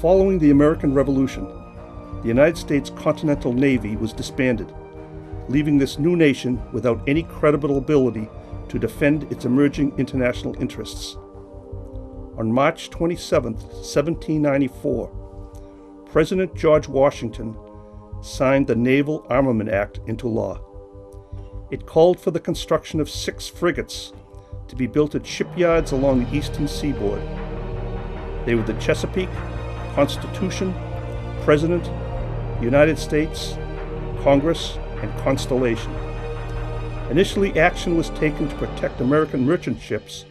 Following the American Revolution, the United States Continental Navy was disbanded, leaving this new nation without any credible ability to defend its emerging international interests. On March 27, 1794, President George Washington signed the Naval Armament Act into law. It called for the construction of 6 frigates to be built at shipyards along the eastern seaboard. They were the Chesapeake, Constitution, President, United States, Congress, and Constellation. Initially, action was taken to protect American merchant ships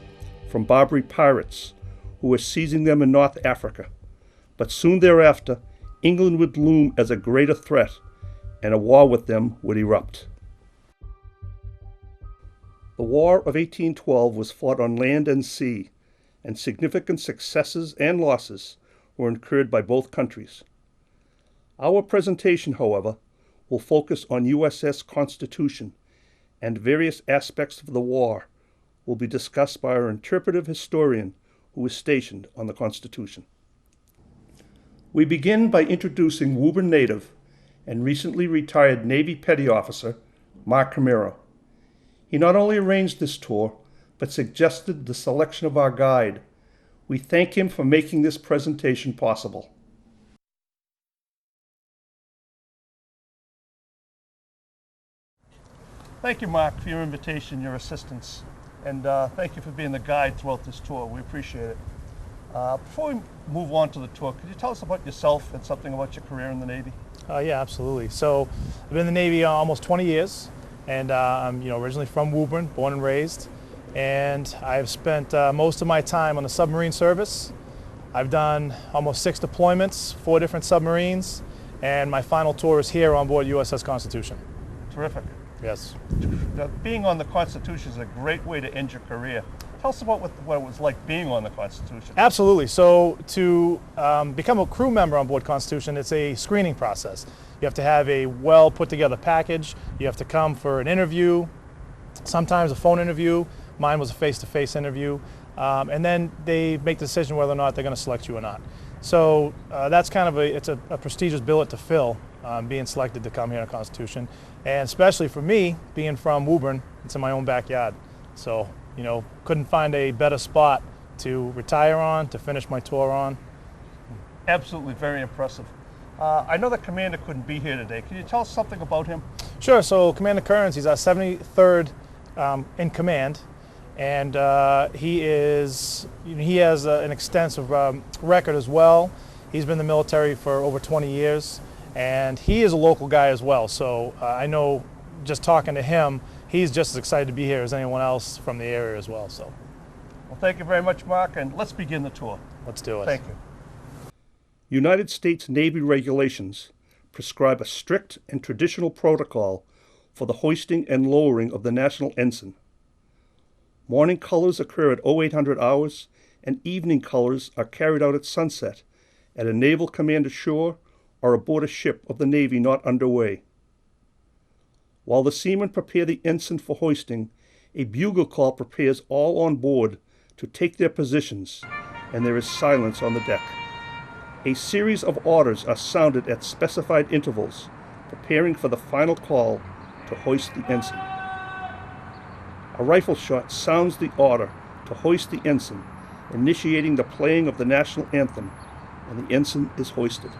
from Barbary pirates who were seizing them in North Africa, but soon thereafter, England would loom as a greater threat, and a war with them would erupt. The War of 1812 was fought on land and sea, and significant successes and losses were incurred by both countries. Our presentation, however, will focus on USS Constitution, and various aspects of the war will be discussed by our interpretive historian who was stationed on the Constitution. We begin by introducing Woburn native and recently retired Navy Petty Officer Mark Camaro. He not only arranged this tour, but suggested the selection of our guide. We thank him for making this presentation possible. Thank you, Mark, for your invitation, your assistance, and thank you for being the guide throughout this tour. We appreciate it. Before we move on to the tour, could you tell us about yourself and something about your career in the Navy? Yeah, absolutely. So I've been in the Navy almost 20 years, and I'm originally from Woburn, born and raised, and I've spent most of my time on the submarine service. I've done almost 6 deployments, 4 different submarines, and my final tour is here on board USS Constitution. Terrific. Yes. Now, being on the Constitution is a great way to end your career. Tell us about what it was like being on the Constitution. Absolutely. So to become a crew member on board Constitution, it's a screening process. You have to have a well put together package. You have to come for an interview, sometimes a phone interview. Mine was a face-to-face interview. And then they make the decision whether or not they're going to select you or not. So that's kind of it's a prestigious billet to fill, being selected to come here on Constitution. And especially for me, being from Woburn, it's in my own backyard. So, couldn't find a better spot to retire on, to finish my tour on. Absolutely, very impressive. I know the commander couldn't be here today. Can you tell us something about him? Sure. So Commander Kearns, he's our 73rd in command, and he has an extensive record as well. He's been in the military for over 20 years, and he is a local guy as well. So I know, just talking to him, he's just as excited to be here as anyone else from the area as well. So, well, thank you very much, Mark, and let's begin the tour. Let's do it. Thank you. United States Navy regulations prescribe a strict and traditional protocol for the hoisting and lowering of the national ensign. Morning colors occur at 0800 hours, and evening colors are carried out at sunset at a naval command ashore or aboard a ship of the Navy not underway. While the seamen prepare the ensign for hoisting, a bugle call prepares all on board to take their positions, and there is silence on the deck. A series of orders are sounded at specified intervals, preparing for the final call to hoist the ensign. A rifle shot sounds the order to hoist the ensign, initiating the playing of the national anthem, and the ensign is hoisted.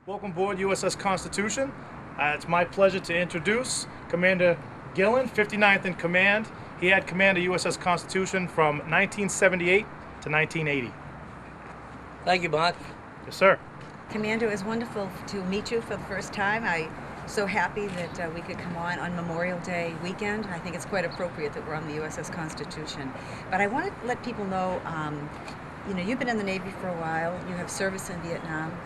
Welcome aboard USS Constitution. It's my pleasure to introduce Commander Gillen, 59th in command. He had command of USS Constitution from 1978 to 1980. Thank you, Mark. Yes, sir. Commander, it was wonderful to meet you for the first time. I'm so happy that we could come on Memorial Day weekend. I think it's quite appropriate that we're on the USS Constitution. But I want to let people know, you've been in the Navy for a while. You have service in Vietnam.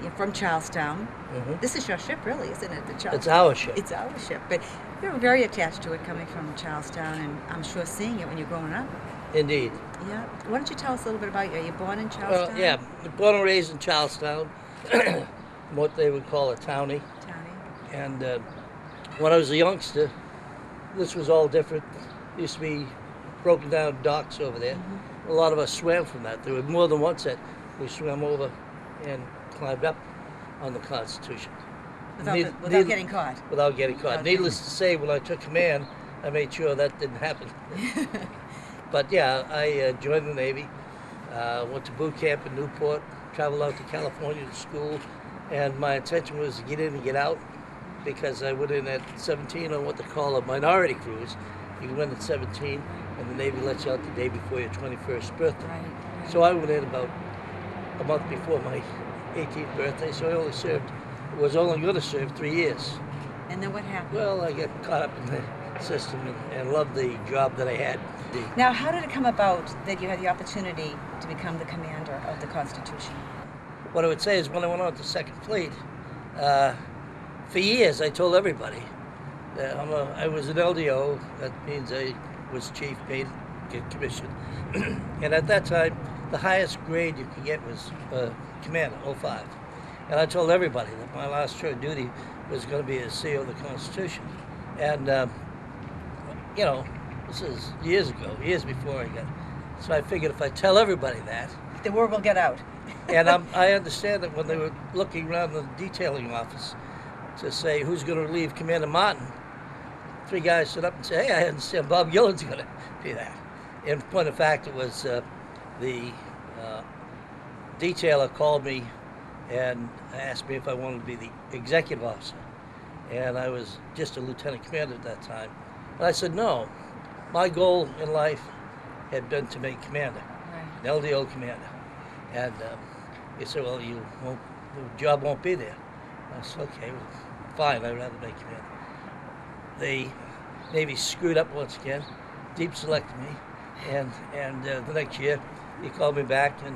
You're from Charlestown. Mm-hmm. This is your ship, really, isn't it? The Charlestown. It's our ship. It's our ship. But you're very attached to it coming from Charlestown, and I'm sure seeing it when you're growing up. Indeed. Yeah. Why don't you tell us a little bit about you? Are you born in Charlestown? Well, yeah, born and raised in Charlestown, what they would call a townie. Townie. And when I was a youngster, this was all different. Used to be broken down docks over there. Mm-hmm. A lot of us swam from that. There were more than one set. We swam over and climbed up on the Constitution. Without getting caught. Without getting caught. Without Needless to say, when I took command, I made sure that didn't happen. But yeah, I joined the Navy, went to boot camp in Newport, traveled out to California to school, and my intention was to get in and get out because I went in at 17 on what they call a minority cruise. You go in at 17, and the Navy lets you out the day before your 21st birthday. Right. So I went in about a month before my 18th birthday, so was only going to serve 3 years. And then what happened? Well, I got caught up in the system and loved the job that I had. Now, how did it come about that you had the opportunity to become the commander of the Constitution? What I would say is when I went on to Second Fleet, for years I told everybody that I was an LDO. That means I was chief, paid, get commission. And at that time, the highest grade you could get was commander, 05. And I told everybody that my last tour of duty was going to be as CEO of the Constitution. And, this is years ago, years before I got. So I figured if I tell everybody that, The word will get out. and I understand that when they were looking around the detailing office to say who's going to relieve Commander Martin, 3 guys stood up and said, "Hey, I understand Bob Gillen's going to be that." In point of fact, it was the detailer called me and asked me if I wanted to be the executive officer, and I was just a lieutenant commander at that time. And I said no. My goal in life had been to make commander, Right. an LDO commander. And he said, "Well, the job won't be there." I said, "Okay, well, fine, I'd rather make commander." The Navy screwed up once again, deep selected me, and the next year he called me back, and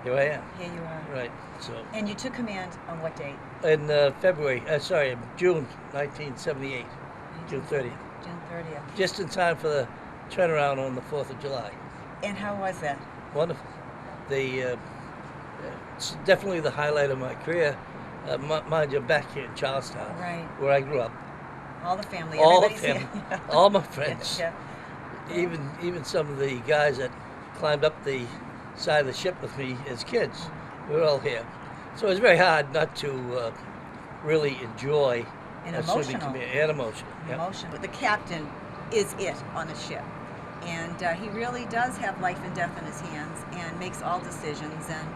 here I am. Here you are. Right, so And you took command on what date? in June 1978, June 30th, June 30th. just in time for the turnaround on the 4th of July. And how was that? Wonderful. It's definitely the highlight of my career. Mind you, back here in Charlestown, Right. where I grew up. All the family. All the everybody's family, here. all my friends, Yeah. even some of the guys that climbed up the side of the ship with me as kids, we were all here. So it was very hard not to really enjoy And serving emotional. and emotional. Yep. Emotion. But the captain is it on a ship. And he really does have life and death in his hands and makes all decisions. And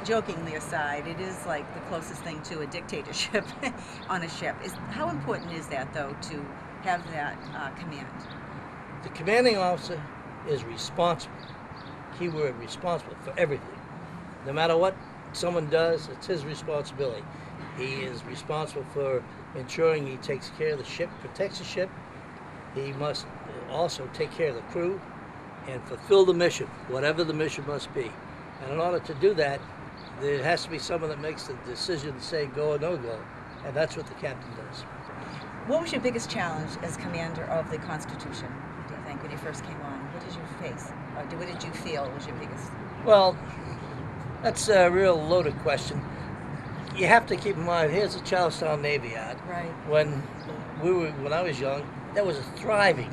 jokingly aside, it is like the closest thing to a dictatorship on a ship. How important is that, though, to have that command? The commanding officer is responsible. Keyword responsible for everything. No matter what someone does, it's his responsibility. He is responsible for ensuring he takes care of the ship, protects the ship. He must also take care of the crew and fulfill the mission, whatever the mission must be. And in order to do that, there has to be someone that makes the decision to say go or no go. And that's what the captain does. What was your biggest challenge as commander of the Constitution, do you think, when you first came on? What did you face? Or what did you feel was your biggest? Well, that's a real loaded question. You have to keep in mind, here's the Charlestown Navy Yard. Right. When I was young, that was a thriving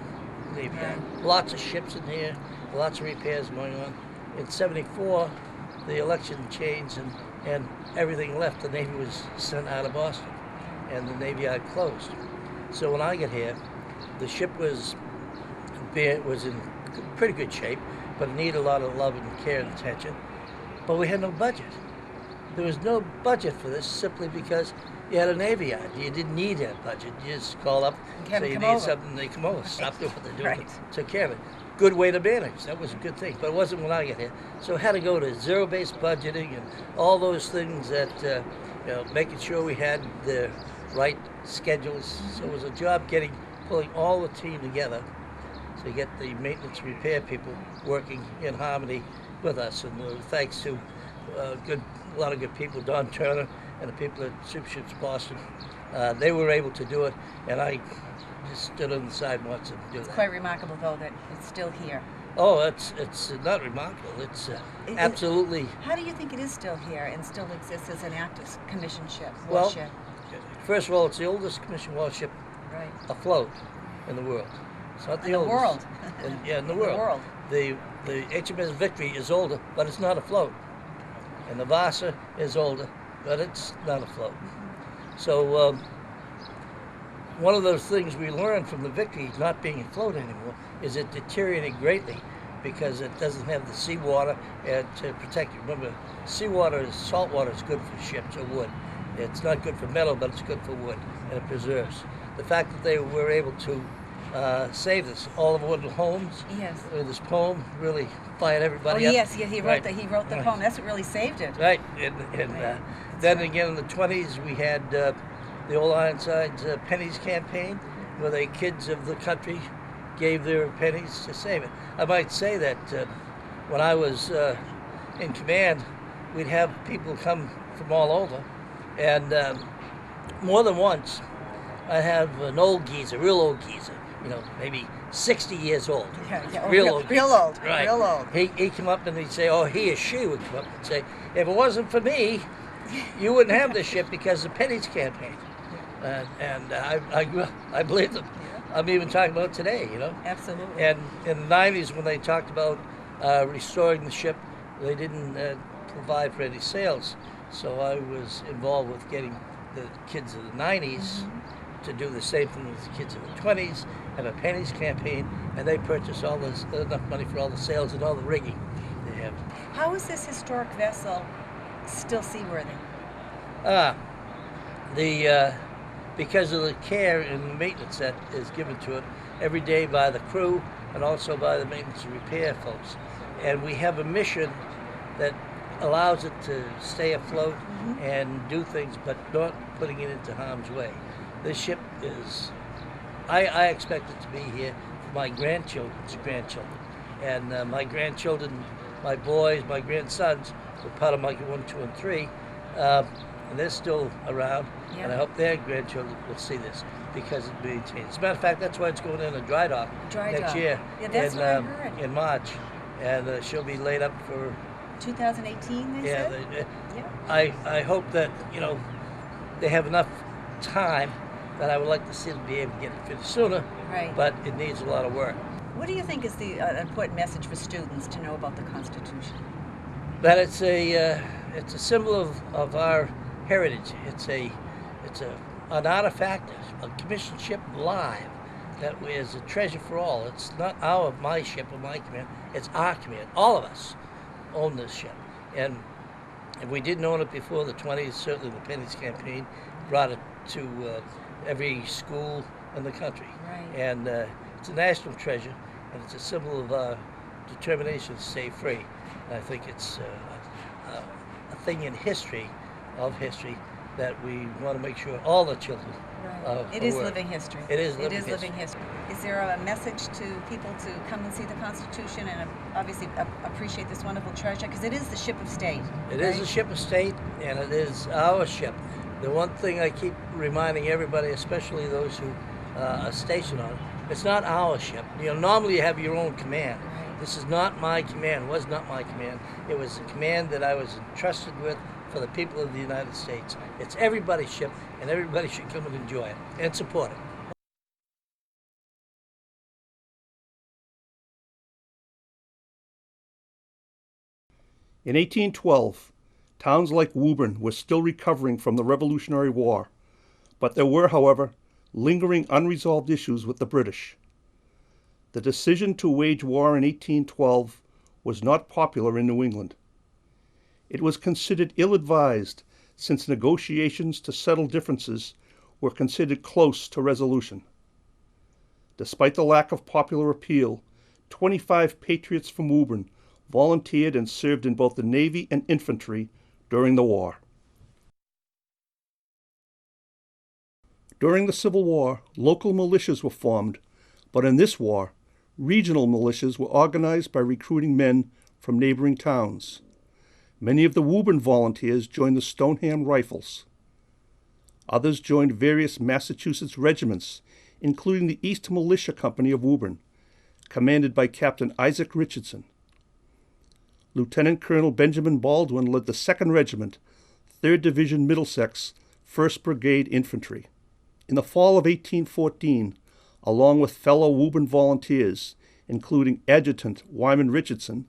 Navy Yard. Right. Lots of ships in here, lots of repairs going on. In '74, the election changed and everything left. The Navy was sent out of Boston, and the Navy Yard closed. So when I got here, the ship was in pretty good shape, but it needed a lot of love and care and attention. But we had no budget. There was no budget for this simply because you had a Navy Yard. You didn't need that budget. You just call up, Have say you them need come over. something, they come over, stop doing what they're doing, Right. took care of it. Good way to manage. That was a good thing, but it wasn't when I got here. So it had to go to zero-based budgeting and all those things that, making sure we had the right schedules. So it was a job pulling all the team together. So you get the maintenance repair people working in harmony with us, and thanks to a lot of good people, Don Turner and the people at Superships Boston, they were able to do it, and I just stood on the side and watched them do that. Quite remarkable, though, that it's still here. Oh, it's not remarkable. It's absolutely. How do you think it is still here and still exists as an active commission ship, Well, warship? First of all, it's the oldest commissioned warship Right. afloat in the world. It's not the In the oldest. world. In the In the world. world. The HMS Victory is older, but it's not afloat. And the Vasa is older, but it's not afloat. So one of those things we learned from the Victory not being afloat anymore is it deteriorated greatly because it doesn't have the seawater to protect you. Remember, salt water is good for ships or wood. It's not good for metal, but it's good for wood, and it preserves. The fact that they were able to save this, Oliver Wendell Holmes, Yes. with his poem, really fired Oh, everybody up. yes, yeah, he wrote Right. the Right. poem. That's what really saved it. Right, and Right. then right. again in the 20s we had the old Ironsides pennies campaign, where the kids of the country gave their pennies to save it. I might say that when I was in command, we'd have people come from all over, and more than once, I'd have an old geezer, real old geezer, maybe 60 years old. Yeah, yeah. Oh, Real real, old. real old. Right. Real old. He'd come up and he'd say, or he or she would come up and say, if it wasn't for me, you wouldn't have this ship because of the pennies campaign. And I believe them. I'm even talking about it today, Absolutely. And in the 90s, when they talked about restoring the ship, they didn't provide for any sales. So I was involved with getting the kids of the 90s to do the same thing with the kids of the 20s, have a pennies campaign, and they purchase enough money for all the sales and all the rigging they have. How is this historic vessel still seaworthy? Because of the care and maintenance that is given to it every day by the crew and also by the maintenance and repair folks. And we have a mission that allows it to stay afloat and do things, but not putting it into harm's way. This ship is, I expect it to be here for my grandchildren's grandchildren. And my grandchildren, my boys, my grandsons were part of Monkey 1, 2, and 3. And they're still around, Yeah. and I hope their grandchildren will see this because it maintains. As a matter of fact, that's why it's going in a dry dock Dry next dock. year Yeah, that's what I heard. in March, and she'll be laid up for. 2018, they said? Yeah. I hope that they have enough time that I would like to see them be able to get it finished sooner. Right. But it needs a lot of work. What do you think is the important message for students to know about the Constitution? That it's a symbol of our heritage. It's an artifact, a commissioned ship live that is a treasure for all. It's not my ship or my command. It's our command. All of us own this ship, and we didn't own it before the 20s. Certainly, the pennies campaign brought it to every school in the country. Right. And it's a national treasure, and it's a symbol of our determination to stay free. And I think it's a thing in history that we want to make sure all the children It is aware. living history. It is living It is history. living history. Is there a message to people to come and see the Constitution and obviously appreciate this wonderful treasure? Because it is the ship of state. It is a ship of state, and it is our ship. The one thing I keep reminding everybody, especially those who are stationed on it, it's not our ship. Normally you have your own command. Right. This is not my command. It was not my command. It was a command that I was entrusted with for the people of the United States. It's everybody's ship, and everybody should come and enjoy it and support it. In 1812, towns like Woburn were still recovering from the Revolutionary War, but there were, however, lingering unresolved issues with the British. The decision to wage war in 1812 was not popular in New England. It was considered ill-advised since negotiations to settle differences were considered close to resolution. Despite the lack of popular appeal, 25 patriots from Woburn volunteered and served in both the Navy and infantry during the war. During the Civil War, local militias were formed, but in this war, regional militias were organized by recruiting men from neighboring towns. Many of the Woburn volunteers joined the Stoneham Rifles. Others joined various Massachusetts regiments, including the East Militia Company of Woburn, commanded by Captain Isaac Richardson. Lieutenant Colonel Benjamin Baldwin led the 2nd Regiment, 3rd Division Middlesex, 1st Brigade Infantry. In the fall of 1814, along with fellow Woburn volunteers, including Adjutant Wyman Richardson,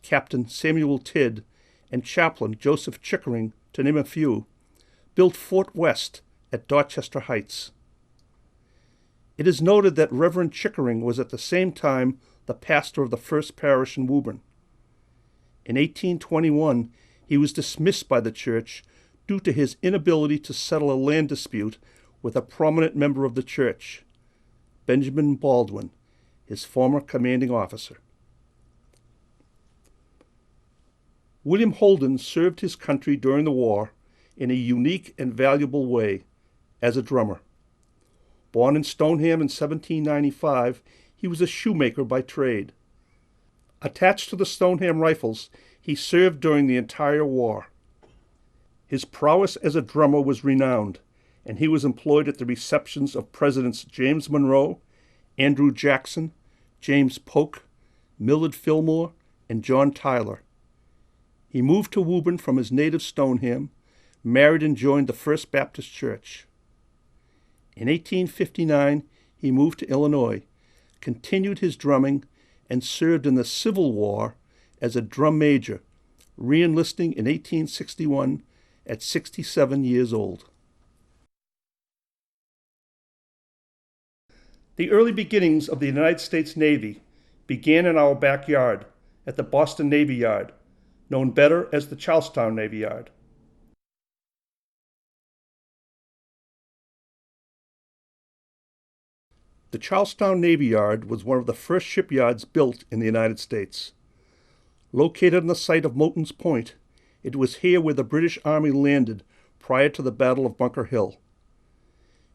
Captain Samuel Tidd, and Chaplain Joseph Chickering, to name a few, built Fort West at Dorchester Heights. It is noted that Reverend Chickering was at the same time the pastor of the first parish in Woburn. In 1821, he was dismissed by the church due to his inability to settle a land dispute with a prominent member of the church, Benjamin Baldwin, his former commanding officer. William Holden served his country during the war in a unique and valuable way as a drummer. Born in Stoneham in 1795, he was a shoemaker by trade. Attached to the Stoneham Rifles, he served during the entire war. His prowess as a drummer was renowned, and he was employed at the receptions of Presidents James Monroe, Andrew Jackson, James Polk, Millard Fillmore, and John Tyler. He moved to Woburn from his native Stoneham, married and joined the First Baptist Church. In 1859, he moved to Illinois, continued his drumming, and served in the Civil War as a drum major, re-enlisting in 1861 at 67 years old. The early beginnings of the United States Navy began in our backyard at the Boston Navy Yard, known better as the Charlestown Navy Yard. The Charlestown Navy Yard was one of the first shipyards built in the United States. Located on the site of Moulton's Point, it was here where the British Army landed prior to the Battle of Bunker Hill.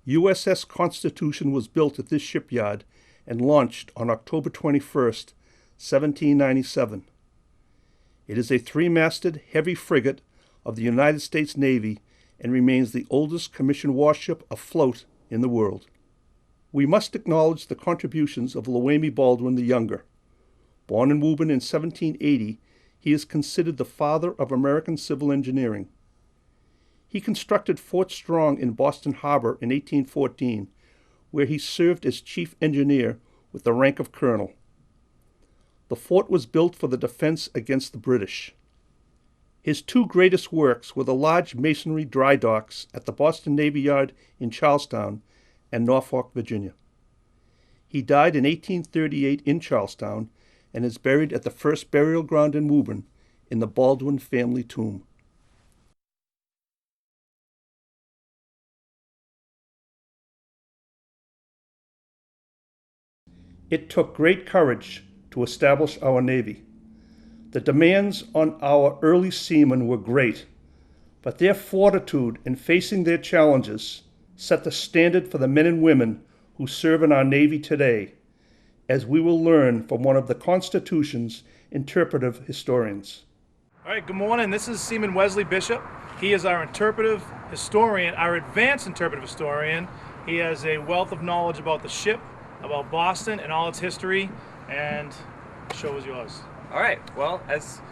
USS Constitution was built at this shipyard and launched on October 21, 1797. It is a 3-masted heavy frigate of the United States Navy and remains the oldest commissioned warship afloat in the world. We must acknowledge the contributions of Loammi Baldwin the Younger. Born in Woburn in 1780, he is considered the father of American civil engineering. He constructed Fort Strong in Boston Harbor in 1814, where he served as chief engineer with the rank of colonel. The fort was built for the defense against the British. His 2 greatest works were the large masonry dry docks at the Boston Navy Yard in Charlestown and Norfolk, Virginia. He died in 1838 in Charlestown and is buried at the first burial ground in Woburn in the Baldwin family tomb. It took great courage to establish our Navy. The demands on our early seamen were great, but their fortitude in facing their challenges set the standard for the men and women who serve in our Navy today, as we will learn from one of the Constitution's interpretive historians. All right, good morning. This is Seaman Wesley Bishop. He is our interpretive historian, our advanced interpretive historian. He has a wealth of knowledge about the ship, about Boston and all its history, and the show is yours. All right, well, as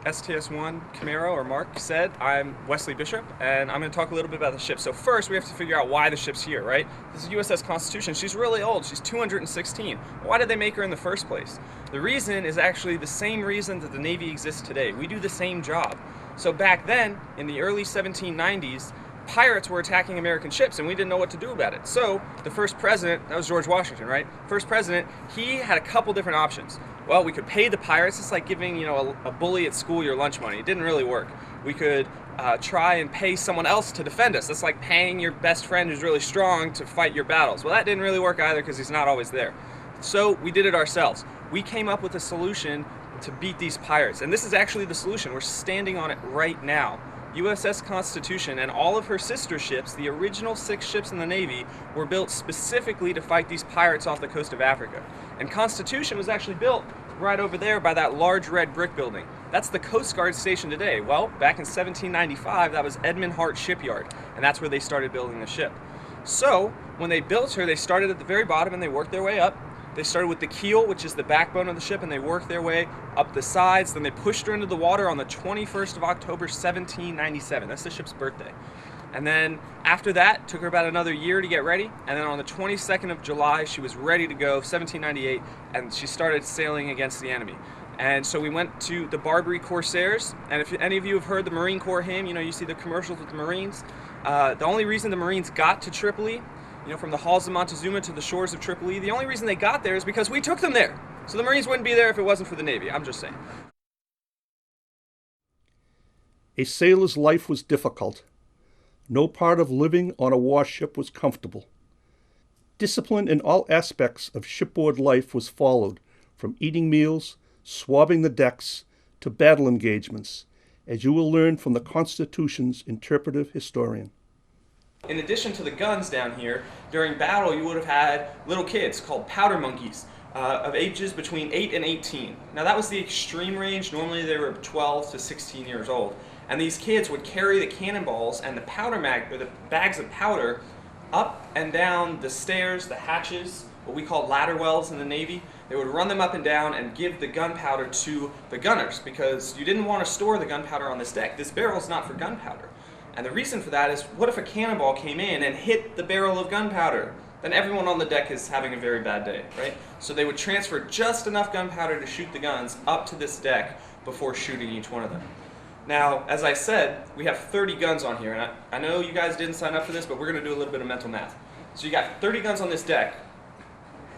STS-1 Camaro, or Mark, said, I'm Wesley Bishop, and I'm going to talk a little bit about the ship. So first, we have to figure out why the ship's here, right? This is USS Constitution. She's really old. She's 216. Why did they make her in the first place? The reason is actually the same reason that the Navy exists today. We do the same job. So back then, in the early 1790s, pirates were attacking American ships, and we didn't know what to do about it. So the first president, that was George Washington, right? First president, he had a couple different options. Well, we could pay the pirates. It's like giving, a bully at school your lunch money. It didn't really work. We could try and pay someone else to defend us. That's like paying your best friend who's really strong to fight your battles. Well, that didn't really work either because he's not always there. So we did it ourselves. We came up with a solution to beat these pirates. And this is actually the solution. We're standing on it right now. USS Constitution and all of her sister ships, the original 6 ships in the Navy, were built specifically to fight these pirates off the coast of Africa. And Constitution was actually built right over there by that large red brick building. That's the Coast Guard station today. Well, back in 1795, that was Edmund Hart Shipyard, and that's where they started building the ship. So, when they built her, they started at the very bottom and they worked their way up. They started with the keel, which is the backbone of the ship, and they worked their way up the sides. Then they pushed her into the water on the 21st of October, 1797. That's the ship's birthday. And then after that, it took her about another year to get ready. And then on the 22nd of July, she was ready to go, 1798, and she started sailing against the enemy. And so we went to the Barbary Corsairs. And if any of you have heard the Marine Corps hymn, you see the commercials with the Marines. The only reason the Marines got to Tripoli, from the halls of Montezuma to the shores of Tripoli, the only reason they got there is because we took them there. So the Marines wouldn't be there if it wasn't for the Navy. I'm just saying. A sailor's life was difficult. No part of living on a warship was comfortable. Discipline in all aspects of shipboard life was followed, from eating meals, swabbing the decks, to battle engagements, as you will learn from the Constitution's interpretive historian. In addition to the guns down here, during battle you would have had little kids called powder monkeys of ages between 8 and 18. Now that was the extreme range. Normally they were 12 to 16 years old. And these kids would carry the cannonballs and the the bags of powder up and down the stairs, the hatches, what we call ladder wells in the Navy. They would run them up and down and give the gunpowder to the gunners because you didn't want to store the gunpowder on this deck. This barrel is not for gunpowder. And the reason for that is, what if a cannonball came in and hit the barrel of gunpowder? Then everyone on the deck is having a very bad day, right? So they would transfer just enough gunpowder to shoot the guns up to this deck before shooting each one of them. Now, as I said, we have 30 guns on here, and I know you guys didn't sign up for this, but we're going to do a little bit of mental math. So you got 30 guns on this deck.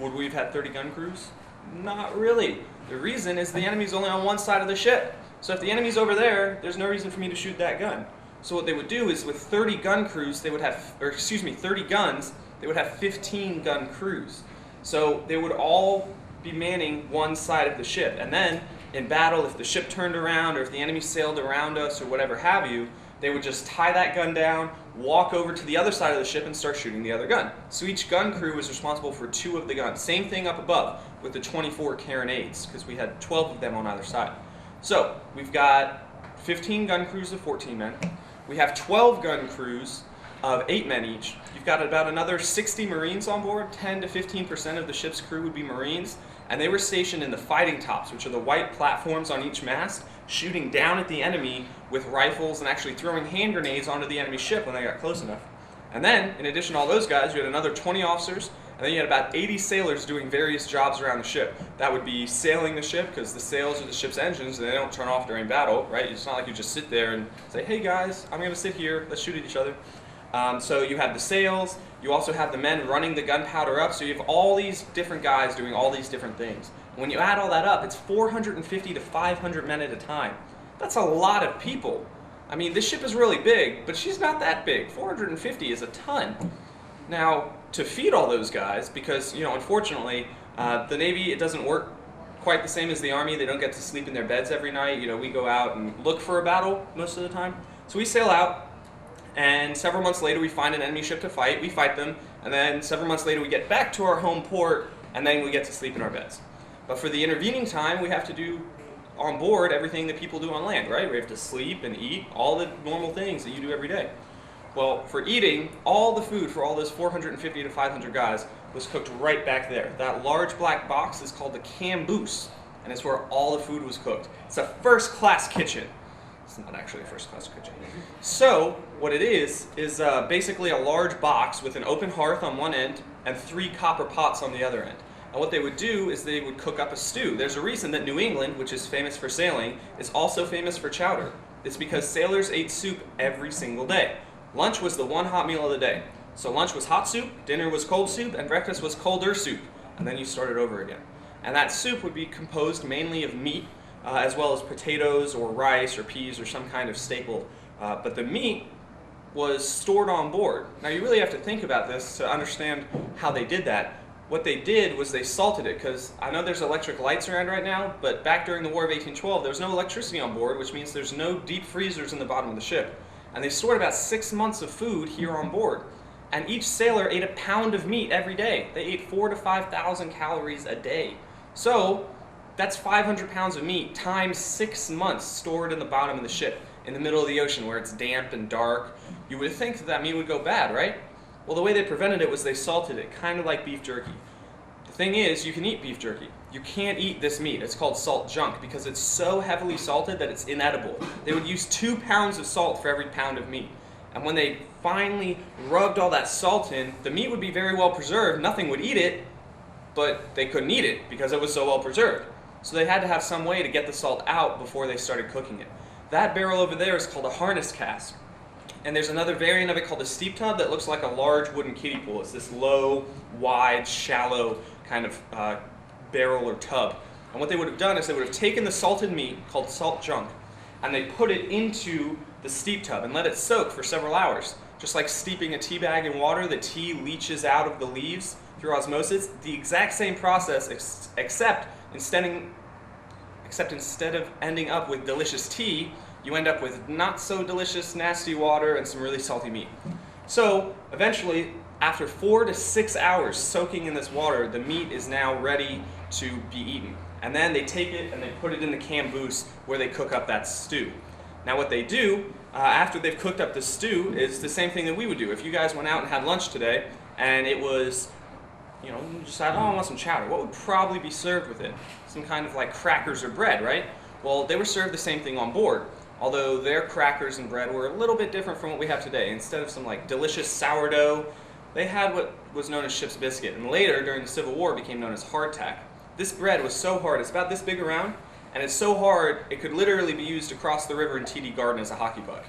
Would we have had 30 gun crews? Not really. The reason is the enemy's only on one side of the ship. So if the enemy's over there, there's no reason for me to shoot that gun. So what they would do is with 30 gun crews, they would have, 30 guns, they would have 15 gun crews. So they would all be manning one side of the ship. And then in battle, if the ship turned around or if the enemy sailed around us or whatever have you, they would just tie that gun down, walk over to the other side of the ship and start shooting the other gun. So each gun crew was responsible for 2 of the guns. Same thing up above with the 24 carronades, because we had 12 of them on either side. So we've got 15 gun crews of 14 men. We have 12 gun crews of 8 men each. You've got about another 60 Marines on board. 10 to 15% of the ship's crew would be Marines. And they were stationed in the fighting tops, which are the white platforms on each mast, shooting down at the enemy with rifles and actually throwing hand grenades onto the enemy ship when they got close enough. And then, in addition to all those guys, you had another 20 officers, and then you had about 80 sailors doing various jobs around the ship. That would be sailing the ship, because the sails are the ship's engines, and they don't turn off during battle, right? It's not like you just sit there and say, hey guys, I'm going to sit here, let's shoot at each other. So you have the sails, you also have the men running the gunpowder up, so you have all these different guys doing all these different things. And when you add all that up, it's 450 to 500 men at a time. That's a lot of people. I mean, this ship is really big, but she's not that big. 450 is a ton. Now, to feed all those guys, because, unfortunately, the Navy, it doesn't work quite the same as the Army. They don't get to sleep in their beds every night. We go out and look for a battle most of the time. So we sail out, and several months later we find an enemy ship to fight. We fight them, and then several months later we get back to our home port, and then we get to sleep in our beds. But for the intervening time, we have to do on board everything that people do on land, right? We have to sleep and eat, all the normal things that you do every day. Well, for eating, all the food for all those 450 to 500 guys was cooked right back there. That large black box is called the camboose, and it's where all the food was cooked. It's a first-class kitchen. It's not actually a first-class kitchen. So, what it is basically a large box with an open hearth on one end and 3 copper pots on the other end. And what they would do is they would cook up a stew. There's a reason that New England, which is famous for sailing, is also famous for chowder. It's because sailors ate soup every single day. Lunch was the one hot meal of the day. So lunch was hot soup, dinner was cold soup, and breakfast was colder soup. And then you started over again. And that soup would be composed mainly of meat, as well as potatoes or rice or peas or some kind of staple. But the meat was stored on board. Now you really have to think about this to understand how they did that. What they did was they salted it, because I know there's electric lights around right now, but back during the War of 1812 there was no electricity on board, which means there's no deep freezers in the bottom of the ship. And they stored about 6 months of food here on board. And each sailor ate a pound of meat every day. They ate 4,000 to 5,000 calories a day. So that's 500 pounds of meat times 6 months stored in the bottom of the ship in the middle of the ocean where it's damp and dark. You would think that that meat would go bad, right? Well, the way they prevented it was they salted it, kind of like beef jerky. The thing is, you can eat beef jerky. You can't eat this meat. It's called salt junk because it's so heavily salted that it's inedible. They would use 2 pounds of salt for every pound of meat. And when they finally rubbed all that salt in, the meat would be very well preserved. Nothing would eat it, but they couldn't eat it because it was so well preserved. So they had to have some way to get the salt out before they started cooking it. That barrel over there is called a harness cask. And there's another variant of it called a steep tub that looks like a large wooden kiddie pool. It's this low, wide, shallow kind of barrel or tub. And what they would have done is they would have taken the salted meat, called salt junk, and they put it into the steep tub and let it soak for several hours. Just like steeping a tea bag in water, the tea leaches out of the leaves through osmosis. The exact same process, except instead of ending up with delicious tea, you end up with not so delicious, nasty water and some really salty meat. So eventually, after 4 to 6 hours soaking in this water, the meat is now ready to be eaten. And then they take it and they put it in the camboose where they cook up that stew. Now what they do, after they've cooked up the stew, is the same thing that we would do. If you guys went out and had lunch today, and it was, you decided, oh, I want some chowder, what would probably be served with it? Some kind of like crackers or bread, right? Well, they were served the same thing on board, although their crackers and bread were a little bit different from what we have today. Instead of some like delicious sourdough, they had what was known as ship's biscuit, and later, during the Civil War, became known as hardtack. This bread was so hard, it's about this big around, and it's so hard, it could literally be used to cross the river in TD Garden as a hockey puck.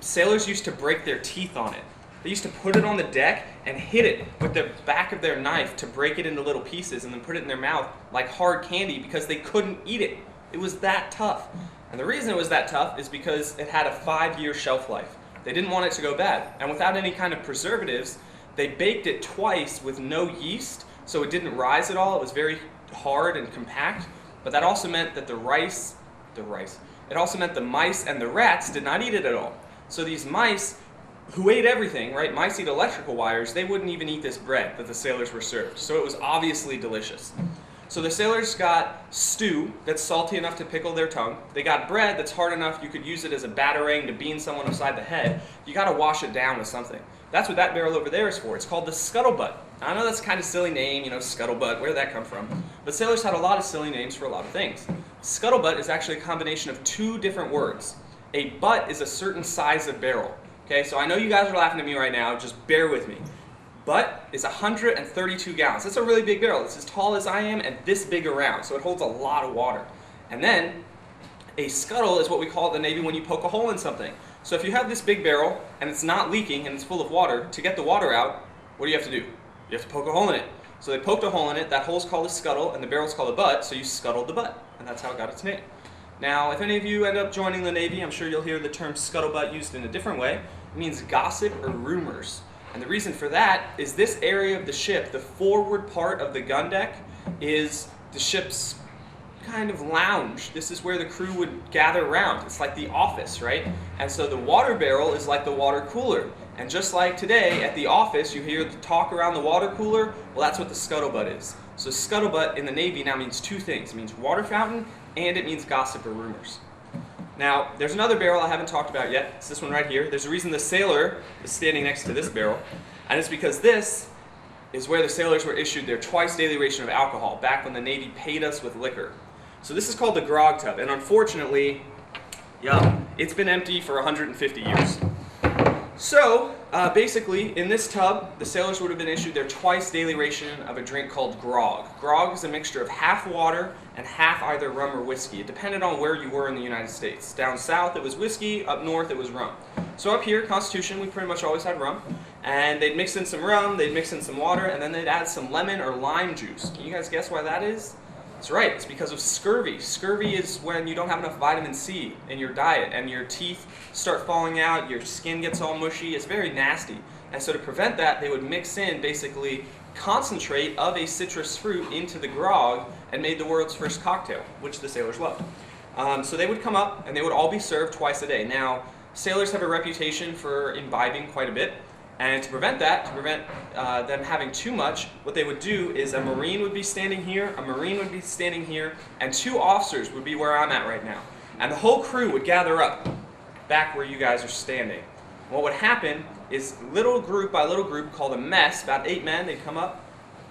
Sailors used to break their teeth on it. They used to put it on the deck and hit it with the back of their knife to break it into little pieces and then put it in their mouth like hard candy because they couldn't eat it. It was that tough. And the reason it was that tough is because it had a 5-year shelf life. They didn't want it to go bad. And without any kind of preservatives, they baked it twice with no yeast, so it didn't rise at all. It was very hard and compact. But that also meant that it also meant the mice and the rats did not eat it at all. So these mice, who ate everything, right? Mice eat electrical wires. They wouldn't even eat this bread that the sailors were served. So it was obviously delicious. So the sailors got stew that's salty enough to pickle their tongue. They got bread that's hard enough you could use it as a batarang to bean someone upside the head. You got to wash it down with something. That's what that barrel over there is for. It's called the scuttlebutt. I know that's kind of silly name, scuttlebutt. Where did that come from? But sailors had a lot of silly names for a lot of things. Scuttlebutt is actually a combination of 2 different words. A butt is a certain size of barrel. Okay, so I know you guys are laughing at me right now. Just bear with me. Butt is 132 gallons. That's a really big barrel. It's as tall as I am and this big around, so it holds a lot of water. And then a scuttle is what we call it in the Navy when you poke a hole in something. So if you have this big barrel and it's not leaking and it's full of water, to get the water out, what do you have to do? You have to poke a hole in it. So they poked a hole in it. That hole's called a scuttle and the barrel's called a butt, so you scuttled the butt. And that's how it got its name. Now, if any of you end up joining the Navy, I'm sure you'll hear the term scuttlebutt used in a different way. It means gossip or rumors. And the reason for that is this area of the ship, the forward part of the gun deck, is the ship's kind of lounge. This is where the crew would gather around. It's like the office, right? And so the water barrel is like the water cooler. And just like today at the office, you hear the talk around the water cooler. Well, that's what the scuttlebutt is. So scuttlebutt in the Navy now means 2 things. It means water fountain and it means gossip or rumors. Now, there's another barrel I haven't talked about yet. It's this one right here. There's a reason the sailor is standing next to this barrel, and it's because this is where the sailors were issued their twice daily ration of alcohol, back when the Navy paid us with liquor. So this is called the grog tub, and unfortunately, it's been empty for 150 years. So, basically, in this tub, the sailors would have been issued their twice daily ration of a drink called grog. Grog is a mixture of half water and half either rum or whiskey. It depended on where you were in the United States. Down south, it was whiskey. Up north, it was rum. So up here, Constitution, we pretty much always had rum. And they'd mix in some rum, they'd mix in some water, and then they'd add some lemon or lime juice. Can you guys guess why that is? That's right, it's because of scurvy. Scurvy is when you don't have enough vitamin C in your diet and your teeth start falling out, your skin gets all mushy, it's very nasty. And so to prevent that, they would mix in basically concentrate of a citrus fruit into the grog and made the world's first cocktail, which the sailors loved. So they would come up and they would all be served twice a day. Now, sailors have a reputation for imbibing quite a bit. And to prevent that, to prevent them having too much, what they would do is a Marine would be standing here, a Marine would be standing here, and 2 officers would be where I'm at right now. And the whole crew would gather up back where you guys are standing. What would happen is little group by little group called a mess, about 8 men, they'd come up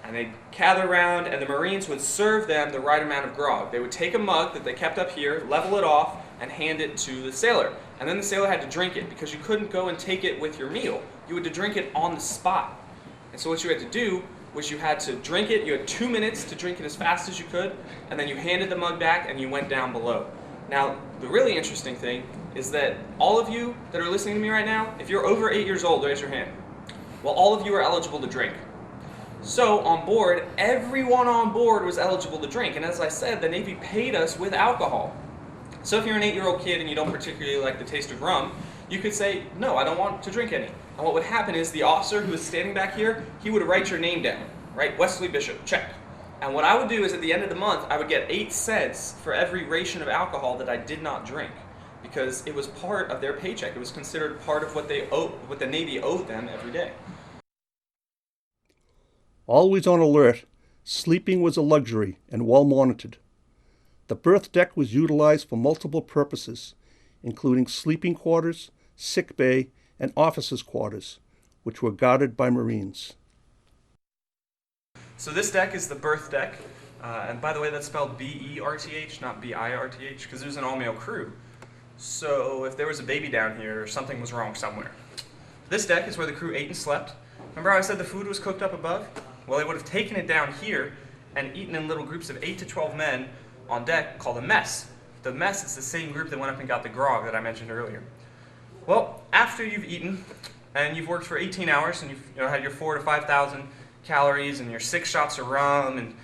and they'd gather around and the Marines would serve them the right amount of grog. They would take a mug that they kept up here, level it off, and hand it to the sailor. And then the sailor had to drink it because you couldn't go and take it with your meal. You had to drink it on the spot. And so what you had to do was you had to drink it, you had 2 minutes to drink it as fast as you could, and then you handed the mug back and you went down below. Now, the really interesting thing is that all of you that are listening to me right now, if you're over 8 years old, raise your hand. Well, all of you are eligible to drink. So on board, everyone on board was eligible to drink. And as I said, the Navy paid us with alcohol. So if you're an 8-year-old kid and you don't particularly like the taste of rum, you could say, no, I don't want to drink any. And what would happen is the officer who was standing back here, he would write your name down, right? Wesley Bishop, check. And what I would do is at the end of the month, I would get 8 cents for every ration of alcohol that I did not drink, because it was part of their paycheck. It was considered part of what what the Navy owed them every day. Always on alert, sleeping was a luxury and well monitored. The berth deck was utilized for multiple purposes, including sleeping quarters, sick bay, and officers' quarters, which were guarded by Marines. So this deck is the berth deck, and by the way, that's spelled B-E-R-T-H, not B-I-R-T-H, because there's an all-male crew. So if there was a baby down here, something was wrong somewhere. This deck is where the crew ate and slept. Remember how I said the food was cooked up above? Well, they would have taken it down here and eaten in little groups of 8 to 12 men on deck called a mess. The mess is the same group that went up and got the grog that I mentioned earlier. Well, after you've eaten and you've worked for 18 hours and you've had your 4,000 to 5,000 calories and your 6 shots of rum and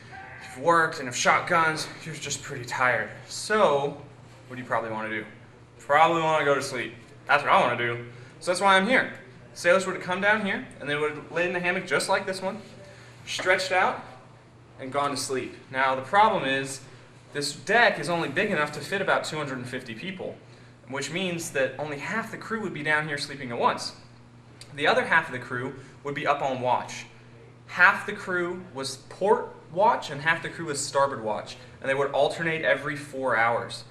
you've worked and have shot guns, you're just pretty tired. So, what do you probably want to do? Probably want to go to sleep. That's what I want to do. So that's why I'm here. Sailors would have come down here and they would have laid in a hammock just like this one, stretched out, and gone to sleep. Now the problem is this deck is only big enough to fit about 250 people, which means that only half the crew would be down here sleeping at once. The other half of the crew would be up on watch. Half the crew was port watch and half the crew was starboard watch, and they would alternate every 4 hours.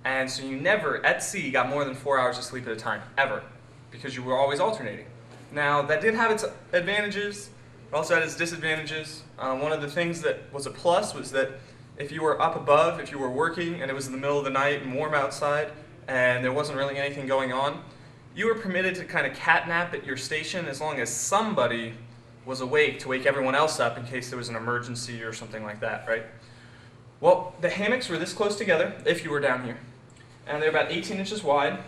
And so you never, at sea, got more than 4 hours of sleep at a time, ever, because you were always alternating. Now, that did have its advantages, it also had its disadvantages. One of the things that was a plus was that if you were up above, if you were working and it was in the middle of the night and warm outside and there wasn't really anything going on, you were permitted to kind of catnap at your station as long as somebody was awake to wake everyone else up in case there was an emergency or something like that, right? Well, the hammocks were this close together, if you were down here, and they're about 18 inches wide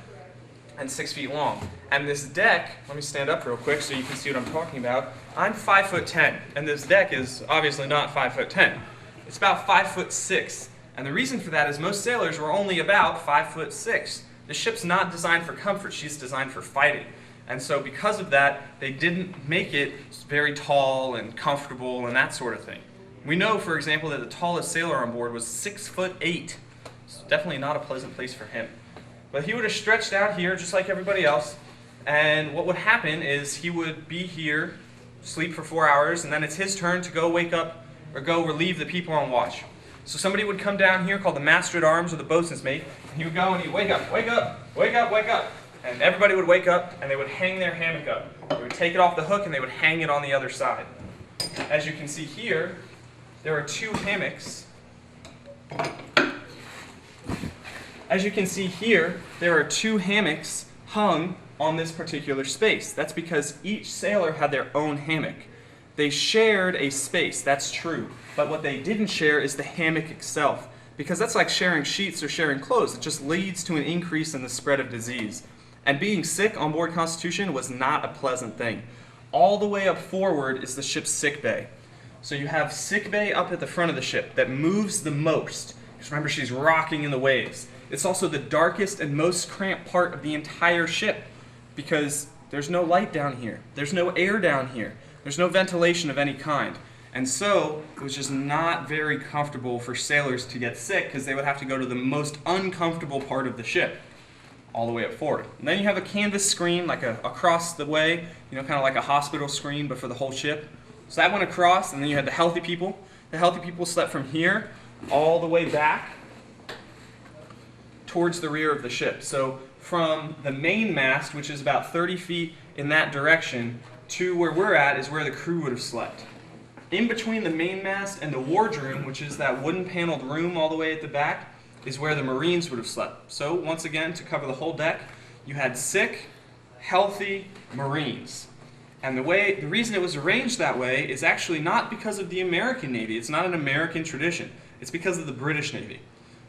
and 6 feet long. And this deck, let me stand up real quick so you can see what I'm talking about. I'm 5'10", and this deck is obviously not 5'10". It's about 5'6", and the reason for that is most sailors were only about 5'6". The ship's not designed for comfort, she's designed for fighting. And so because of that, they didn't make it very tall and comfortable and that sort of thing. We know, for example, that the tallest sailor on board was 6'8". It's definitely not a pleasant place for him. But he would have stretched out here just like everybody else, and what would happen is he would be here, sleep for 4 hours, and then it's his turn to go wake up or go relieve the people on watch. So somebody would come down here called the master at arms or the boatswain's mate, and he would go and he'd wake up, wake up, wake up, wake up. And everybody would wake up and they would hang their hammock up. They would take it off the hook and they would hang it on the other side. As you can see here, there are 2 hammocks. As you can see here, there are 2 hammocks hung on this particular space. That's because each sailor had their own hammock. They shared a space, that's true, but what they didn't share is the hammock itself, because that's like sharing sheets or sharing clothes. It just leads to an increase in the spread of disease. And being sick on board Constitution was not a pleasant thing. All the way up forward is the ship's sick bay. So you have sick bay up at the front of the ship that moves the most. Because remember, she's rocking in the waves. It's also the darkest and most cramped part of the entire ship because there's no light down here. There's no air down here. There's no ventilation of any kind. And so it was just not very comfortable for sailors to get sick because they would have to go to the most uncomfortable part of the ship all the way up forward. And then you have a canvas screen like across the way, kind of like a hospital screen but for the whole ship. So that went across, and then you had the healthy people. The healthy people slept from here all the way back towards the rear of the ship. So from the main mast, which is about 30 feet in that direction, to where we're at is where the crew would have slept. In between the main mast and the wardroom, which is that wooden paneled room all the way at the back, is where the Marines would have slept. So once again, to cover the whole deck, you had sick, healthy Marines. And the reason it was arranged that way is actually not because of the American Navy. It's not an American tradition. It's because of the British Navy.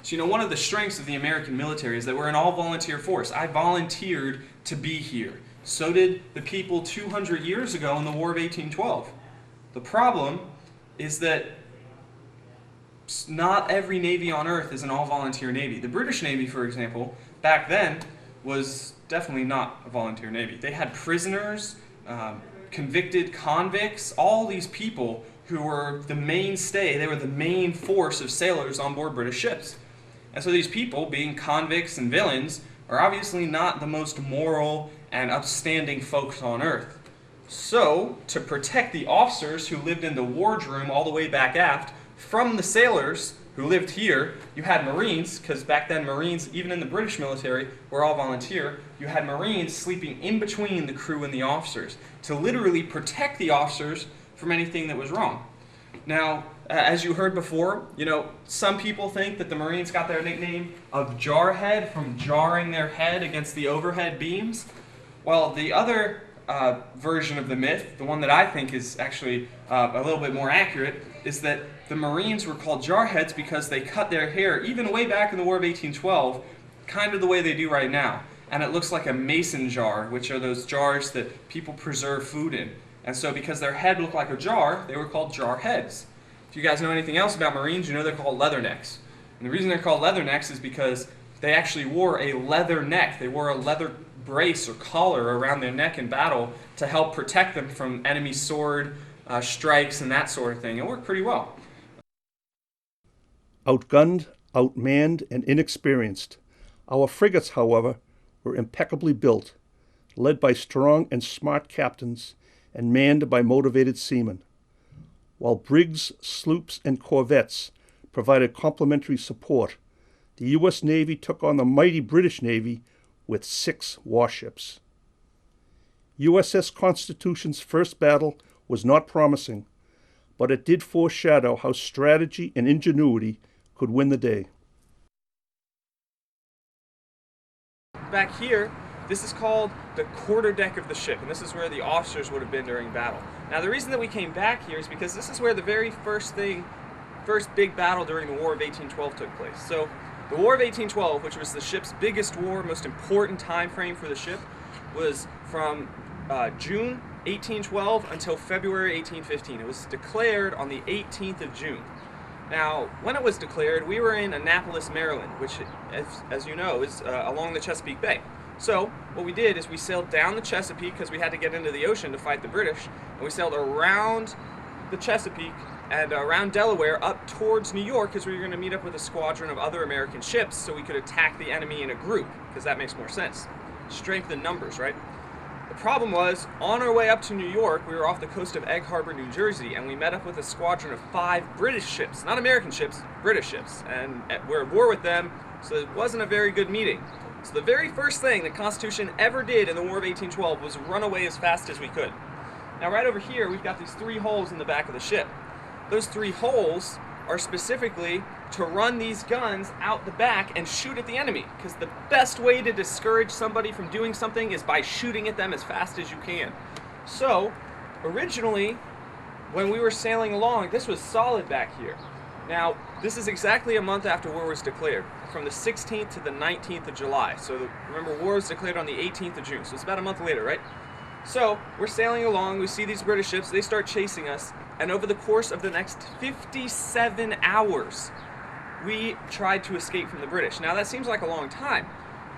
So one of the strengths of the American military is that we're an all-volunteer force. I volunteered to be here. So did the people 200 years ago in the War of 1812. The problem is that not every Navy on Earth is an all-volunteer Navy. The British Navy, for example, back then was definitely not a volunteer Navy. They had prisoners, convicted convicts, all these people who were the mainstay, they were the main force of sailors on board British ships. And so these people, being convicts and villains, are obviously not the most moral and upstanding folks on Earth. So, to protect the officers who lived in the wardroom all the way back aft from the sailors who lived here, you had Marines, because back then Marines, even in the British military, were all volunteer. You had Marines sleeping in between the crew and the officers to literally protect the officers from anything that was wrong. Now, as you heard before, some people think that the Marines got their nickname of Jarhead from jarring their head against the overhead beams. Well, the other version of the myth, the one that I think is actually a little bit more accurate, is that the Marines were called jarheads because they cut their hair, even way back in the War of 1812, kind of the way they do right now. And it looks like a mason jar, which are those jars that people preserve food in. And so because their head looked like a jar, they were called jarheads. If you guys know anything else about Marines, you know they're called leathernecks. And the reason they're called leathernecks is because they actually wore a leather neck. They wore a leather brace or collar around their neck in battle to help protect them from enemy sword strikes and that sort of thing. It worked pretty well. Outgunned, outmanned, and inexperienced, our frigates, however, were impeccably built, led by strong and smart captains, and manned by motivated seamen. While brigs, sloops, and corvettes provided complementary support, the U.S. Navy took on the mighty British Navy with 6 warships. USS Constitution's first battle was not promising, but it did foreshadow how strategy and ingenuity could win the day. Back here, this is called the quarterdeck of the ship, and this is where the officers would have been during battle. Now, the reason that we came back here is because this is where the very first big battle during the War of 1812 took place. So, the War of 1812, which was the ship's biggest war, most important time frame for the ship, was from June 1812 until February 1815. It was declared on the 18th of June. Now, when it was declared, we were in Annapolis, Maryland, which, as you know, is along the Chesapeake Bay. So, what we did is we sailed down the Chesapeake because we had to get into the ocean to fight the British, and we sailed around the Chesapeake and around Delaware up towards New York because we were going to meet up with a squadron of other American ships so we could attack the enemy in a group, because that makes more sense. Strength in numbers, right? The problem was, on our way up to New York, we were off the coast of Egg Harbor, New Jersey, and we met up with a squadron of 5 British ships, not American ships, British ships, and we're at war with them, so it wasn't a very good meeting. So the very first thing the Constitution ever did in the War of 1812 was run away as fast as we could. Now right over here, we've got these 3 holes in the back of the ship. Those 3 holes are specifically to run these guns out the back and shoot at the enemy, because the best way to discourage somebody from doing something is by shooting at them as fast as you can. So, originally, when we were sailing along, this was solid back here. Now, this is exactly a month after war was declared, from the 16th to the 19th of July. So, remember, war was declared on the 18th of June, so it's about a month later, right? So, we're sailing along, we see these British ships, they start chasing us, And over the course of the next 57 hours, we tried to escape from the British. Now that seems like a long time.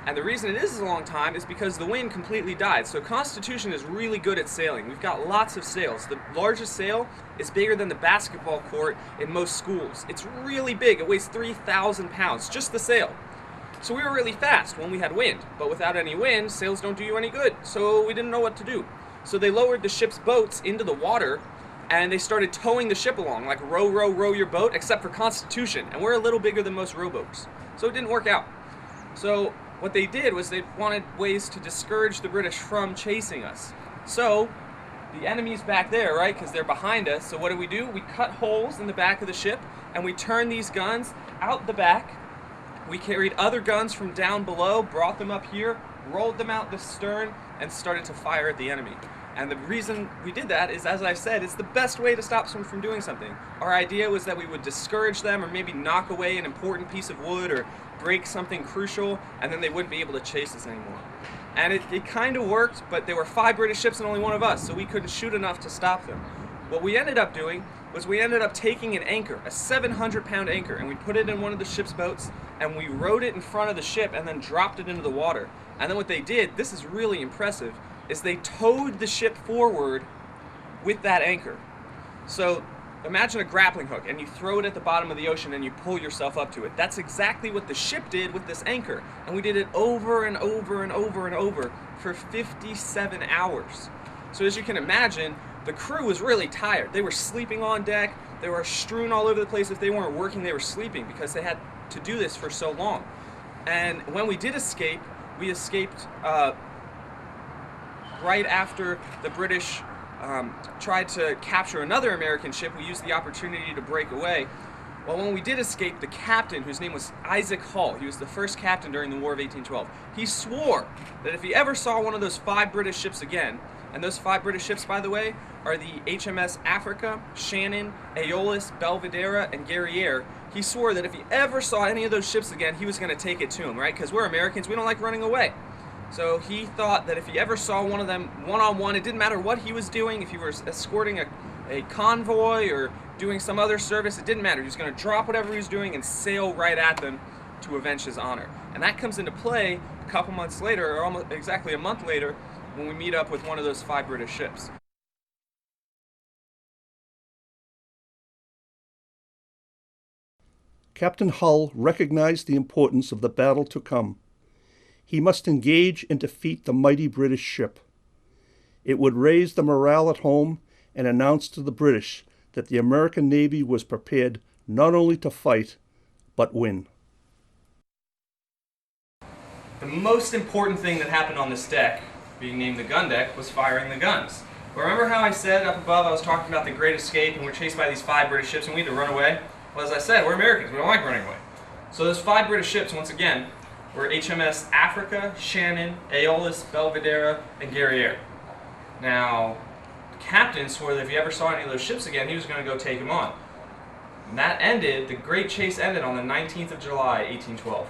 And the reason it is a long time is because the wind completely died. So Constitution is really good at sailing. We've got lots of sails. The largest sail is bigger than the basketball court in most schools. It's really big. It weighs 3,000 pounds, just the sail. So we were really fast when we had wind. But without any wind, sails don't do you any good. So we didn't know what to do. So they lowered the ship's boats into the water, and they started towing the ship along, like row, row, row your boat, except for Constitution. And we're a little bigger than most rowboats. So it didn't work out. So what they did was they wanted ways to discourage the British from chasing us. So the enemy's back there, right, because they're behind us. So what do? We cut holes in the back of the ship, and we turned these guns out the back. We carried other guns from down below, brought them up here, rolled them out the stern, and started to fire at the enemy. And the reason we did that is, as I said, it's the best way to stop someone from doing something. Our idea was that we would discourage them, or maybe knock away an important piece of wood, or break something crucial, and then they wouldn't be able to chase us anymore. And it kind of worked, but there were 5 British ships and only one of us, so we couldn't shoot enough to stop them. What we ended up doing was we ended up taking an anchor, a 700-pound anchor, and we put it in one of the ship's boats, and we rowed it in front of the ship and then dropped it into the water. And then what they did, this is really impressive, is they towed the ship forward with that anchor. So imagine a grappling hook, and you throw it at the bottom of the ocean and you pull yourself up to it. That's exactly what the ship did with this anchor. And we did it over and over and over and over for 57 hours. So as you can imagine, the crew was really tired. They were sleeping on deck. They were strewn all over the place. If they weren't working, they were sleeping because they had to do this for so long. And when we did escape, we escaped right after the British tried to capture another American ship. We used the opportunity to break away. Well, when we did escape, the captain, whose name was Isaac Hull, he was the first captain during the War of 1812, he swore that if he ever saw one of those 5 British ships again, and those 5 British ships, by the way, are the HMS Africa, Shannon, Aeolus, Belvidera, and Guerriere, he swore that if he ever saw any of those ships again, he was going to take it to him, right? Because we're Americans, we don't like running away. So he thought that if he ever saw one of them one-on-one, it didn't matter what he was doing, if he was escorting a convoy or doing some other service, it didn't matter. He was going to drop whatever he was doing and sail right at them to avenge his honor. And that comes into play a couple months later, or almost exactly a month later, when we meet up with one of those 5 British ships. Captain Hull recognized the importance of the battle to come. He must engage and defeat the mighty British ship. It would raise the morale at home and announce to the British that the American Navy was prepared not only to fight, but win. The most important thing that happened on this deck, being named the gun deck, was firing the guns. But remember how I said up above I was talking about the Great Escape and we're chased by these 5 British ships and we had to run away? Well, as I said, we're Americans. We don't like running away. So those 5 British ships, once again, were HMS Africa, Shannon, Aeolus, Belvidera, and Guerriere. Now, the captain swore that if he ever saw any of those ships again, he was going to go take them on. And that ended, the great chase ended on the 19th of July, 1812.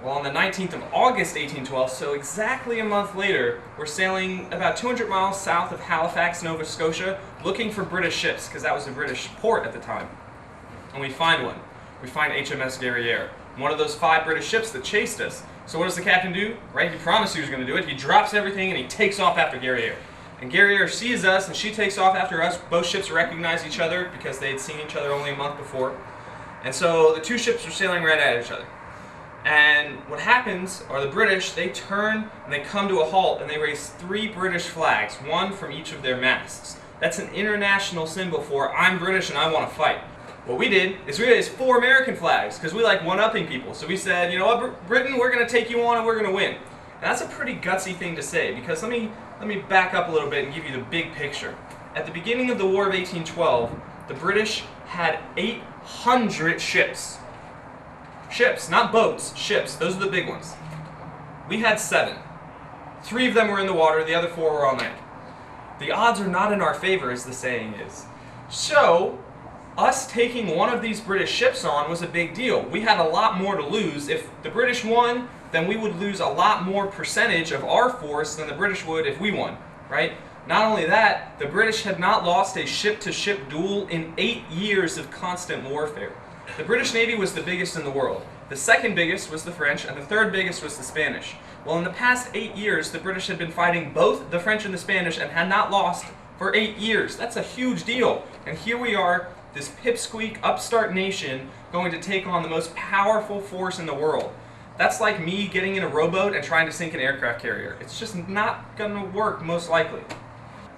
Well, on the 19th of August, 1812, so exactly a month later, we're sailing about 200 miles south of Halifax, Nova Scotia, looking for British ships, because that was a British port at the time. And we find one. We find HMS Guerriere, one of those 5 British ships that chased us. So what does the captain do? Right, he promised he was going to do it. He drops everything and he takes off after Guerriere. And Guerriere sees us and she takes off after us. Both ships recognize each other because they had seen each other only a month before. And so the 2 ships are sailing right at each other. And what happens are the British, they turn and they come to a halt and they raise 3 British flags, one from each of their masts. That's an international symbol for I'm British and I want to fight. What we did is we raised 4 American flags because we like one-upping people. So we said, you know what, Britain, we're going to take you on and we're going to win. And that's a pretty gutsy thing to say because let me back up a little bit and give you the big picture. At the beginning of the War of 1812, the British had 800 ships. Ships, not boats, ships. Those are the big ones. We had 7. 3 of them were in the water, the other 4 were on land. The odds are not in our favor, as the saying is. So, us taking one of these British ships on was a big deal. We had a lot more to lose. If the British won, then we would lose a lot more percentage of our force than the British would if we won, right? Not only that, the British had not lost a ship-to-ship duel in 8 years of constant warfare. The British Navy was the biggest in the world. The second biggest was the French, and the third biggest was the Spanish. Well, in the past 8 years, the British had been fighting both the French and the Spanish and had not lost for 8 years. That's a huge deal. And here we are, this pipsqueak upstart nation, going to take on the most powerful force in the world. That's like me getting in a rowboat and trying to sink an aircraft carrier. It's just not going to work, most likely.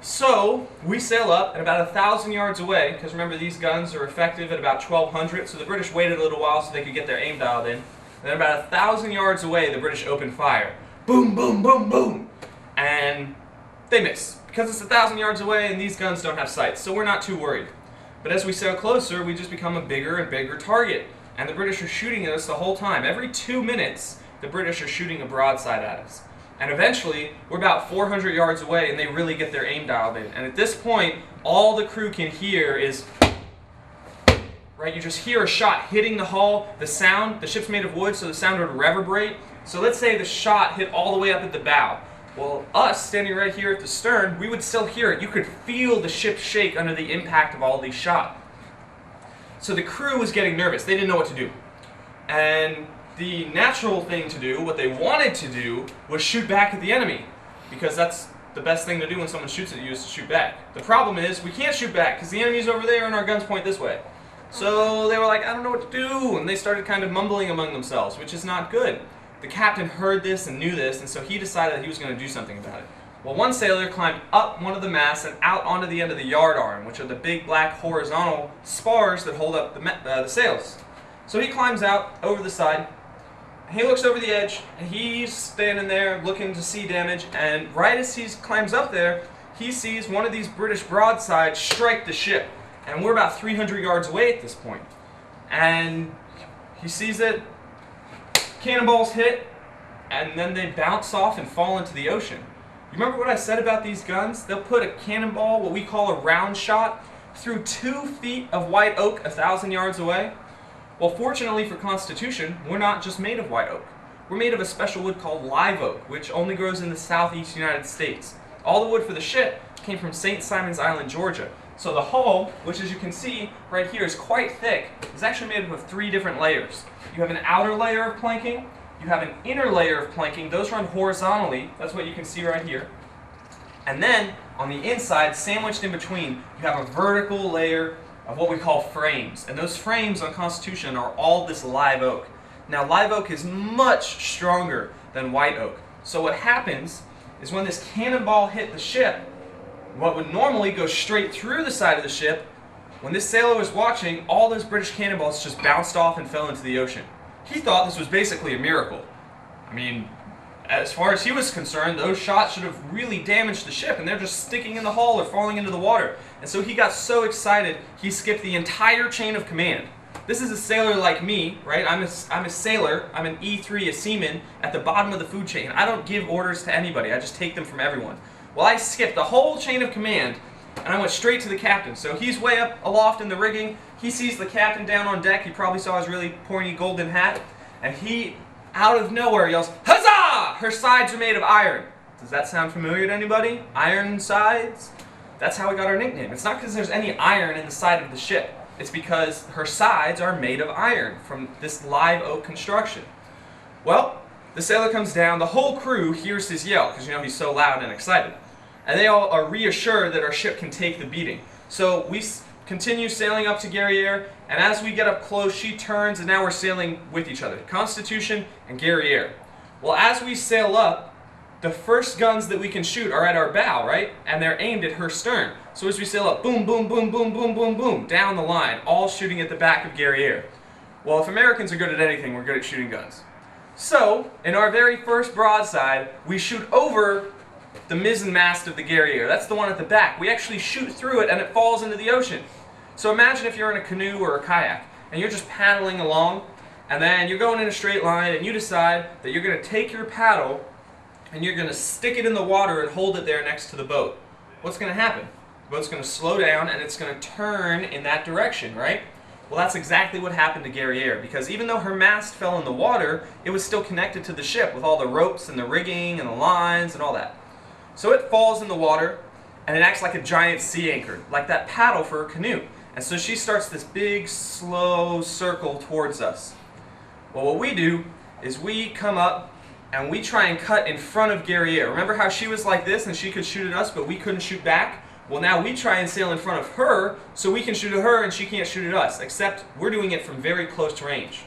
So we sail up, and about 1,000 yards away, because remember these guns are effective at about 1,200, so the British waited a little while so they could get their aim dialed in. And then about 1,000 yards away, the British opened fire. Boom, boom, boom, boom! And they miss, because it's 1,000 yards away and these guns don't have sights, so we're not too worried. But as we sail closer, we just become a bigger and bigger target, and the British are shooting at us the whole time. Every 2 minutes, the British are shooting a broadside at us. And eventually, we're about 400 yards away and they really get their aim dialed in. And at this point, all the crew can hear is, right, you just hear a shot hitting the hull, the sound, the ship's made of wood, so the sound would reverberate. So let's say the shot hit all the way up at the bow. Well, us, standing right here at the stern, we would still hear it. You could feel the ship shake under the impact of all these shots. So the crew was getting nervous. They didn't know what to do. And the natural thing to do, what they wanted to do, was shoot back at the enemy, because that's the best thing to do when someone shoots at you, is to shoot back. The problem is we can't shoot back because the enemy's over there and our guns point this way. So they were like, I don't know what to do, and they started kind of mumbling among themselves, which is not good. The captain heard this and knew this, and so he decided that he was going to do something about it. Well, one sailor climbed up one of the masts and out onto the end of the yard arm, which are the big black horizontal spars that hold up the sails. So he climbs out over the side. He looks over the edge, and he's standing there looking to see damage, and right as he climbs up there, he sees one of these British broadsides strike the ship. And we're about 300 yards away at this point. And he sees it, cannonballs hit, and then they bounce off and fall into the ocean. You remember what I said about these guns? They'll put a cannonball, what we call a round shot, through 2 feet of white oak 1,000 yards away. Well, fortunately for Constitution, we're not just made of white oak. We're made of a special wood called live oak, which only grows in the southeast United States. All the wood for the ship came from St. Simon's Island, Georgia. So the hull, which as you can see right here is quite thick, is actually made up of 3 different layers. You have an outer layer of planking, you have an inner layer of planking, those run horizontally, that's what you can see right here. And then on the inside, sandwiched in between, you have a vertical layer of what we call frames. And those frames on Constitution are all this live oak. Now live oak is much stronger than white oak. So what happens is when this cannonball hit the ship, what would normally go straight through the side of the ship, when this sailor was watching, all those British cannonballs just bounced off and fell into the ocean. He thought this was basically a miracle. I mean, as far as he was concerned, those shots should have really damaged the ship, and they're just sticking in the hull or falling into the water. And so he got so excited, he skipped the entire chain of command. This is a sailor like me, right? I'm a sailor, I'm an E3, a seaman, at the bottom of the food chain. I don't give orders to anybody, I just take them from everyone. Well, I skipped the whole chain of command, and I went straight to the captain. So he's way up aloft in the rigging, he sees the captain down on deck, he probably saw his really pointy golden hat, and he, out of nowhere, yells, "Huzzah! Her sides are made of iron." Does that sound familiar to anybody? Ironsides? That's how we got our nickname. It's not because there's any iron in the side of the ship. It's because her sides are made of iron from this live oak construction. Well, the sailor comes down, the whole crew hears his yell, because you know he's so loud and excited. And they all are reassured that our ship can take the beating. So we continue sailing up to Guerriere, and as we get up close, she turns, and now we're sailing with each other. Constitution and Guerriere. Well, as we sail up, the first guns that we can shoot are at our bow, right? And they're aimed at her stern. So as we sail up, boom, boom, boom, boom, boom, boom, boom, down the line, all shooting at the back of Guerriere. Well, if Americans are good at anything, we're good at shooting guns. So, in our very first broadside, we shoot over the mizzen mast of the Guerriere. That's the one at the back. We actually shoot through it and it falls into the ocean. So imagine if you're in a canoe or a kayak and you're just paddling along, and then you're going in a straight line and you decide that you're going to take your paddle and you're going to stick it in the water and hold it there next to the boat. What's going to happen? The boat's going to slow down and it's going to turn in that direction, right? Well, that's exactly what happened to Guerriere, because even though her mast fell in the water, it was still connected to the ship with all the ropes and the rigging and the lines and all that. So it falls in the water, and it acts like a giant sea anchor, like that paddle for a canoe. And so she starts this big, slow circle towards us. Well, what we do is we come up and we try and cut in front of Guerriere. Remember how she was like this and she could shoot at us, but we couldn't shoot back? Well, now we try and sail in front of her so we can shoot at her and she can't shoot at us, except we're doing it from very close range.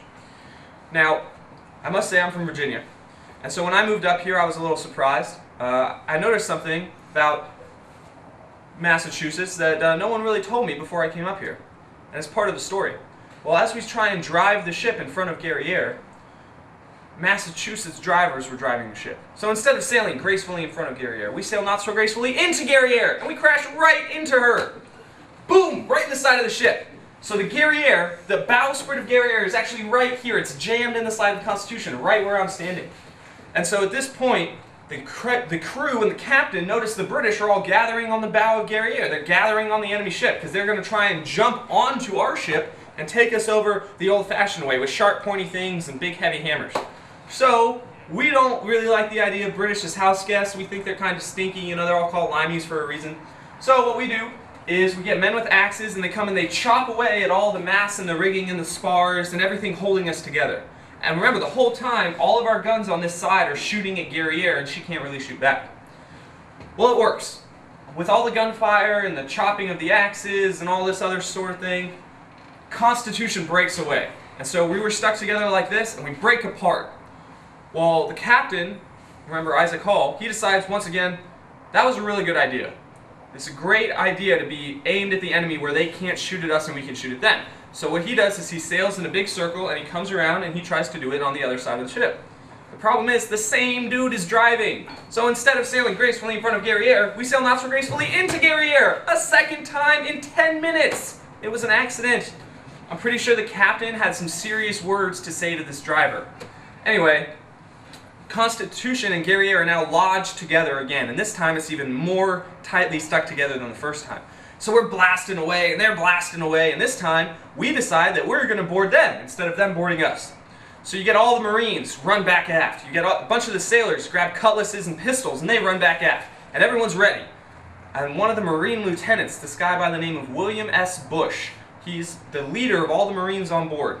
Now, I must say I'm from Virginia, and so when I moved up here I was a little surprised. I noticed something about Massachusetts that no one really told me before I came up here, and it's part of the story. Well, as we try and drive the ship in front of Guerriere, Massachusetts drivers were driving the ship. So instead of sailing gracefully in front of Guerriere, we sail not so gracefully into Guerriere, and we crash right into her. Boom! Right in the side of the ship. So the Guerriere, the bowsprit of Guerriere is actually right here. It's jammed in the side of the Constitution, right where I'm standing. And so at this point, the crew and the captain notice the British are all gathering on the bow of Guerriere. They're gathering on the enemy ship because they're going to try and jump onto our ship and take us over the old-fashioned way with sharp, pointy things and big, heavy hammers. So we don't really like the idea of British as house guests. We think they're kind of stinky. You know, they're all called limeys for a reason. So what we do is we get men with axes and they come and they chop away at all the masts and the rigging and the spars and everything holding us together. And remember, the whole time, all of our guns on this side are shooting at Guerriere, and she can't really shoot back. Well, it works. With all the gunfire and the chopping of the axes and all this other sort of thing, Constitution breaks away. And so we were stuck together like this, and we break apart. Well, the captain, remember Isaac Hall, he decides once again, that was a really good idea. It's a great idea to be aimed at the enemy where they can't shoot at us and we can shoot at them. So what he does is he sails in a big circle and he comes around and he tries to do it on the other side of the ship. The problem is the same dude is driving. So instead of sailing gracefully in front of Guerriere, we sail not so gracefully into Guerriere a second time in 10 minutes. It was an accident. I'm pretty sure the captain had some serious words to say to this driver. Anyway, Constitution and Guerriere are now lodged together again, and this time it's even more tightly stuck together than the first time. So we're blasting away, and they're blasting away, and this time we decide that we're going to board them instead of them boarding us. So you get all the Marines run back aft. You get a bunch of the sailors grab cutlasses and pistols, and they run back aft, and everyone's ready. And one of the Marine lieutenants, this guy by the name of William S. Bush, he's the leader of all the Marines on board.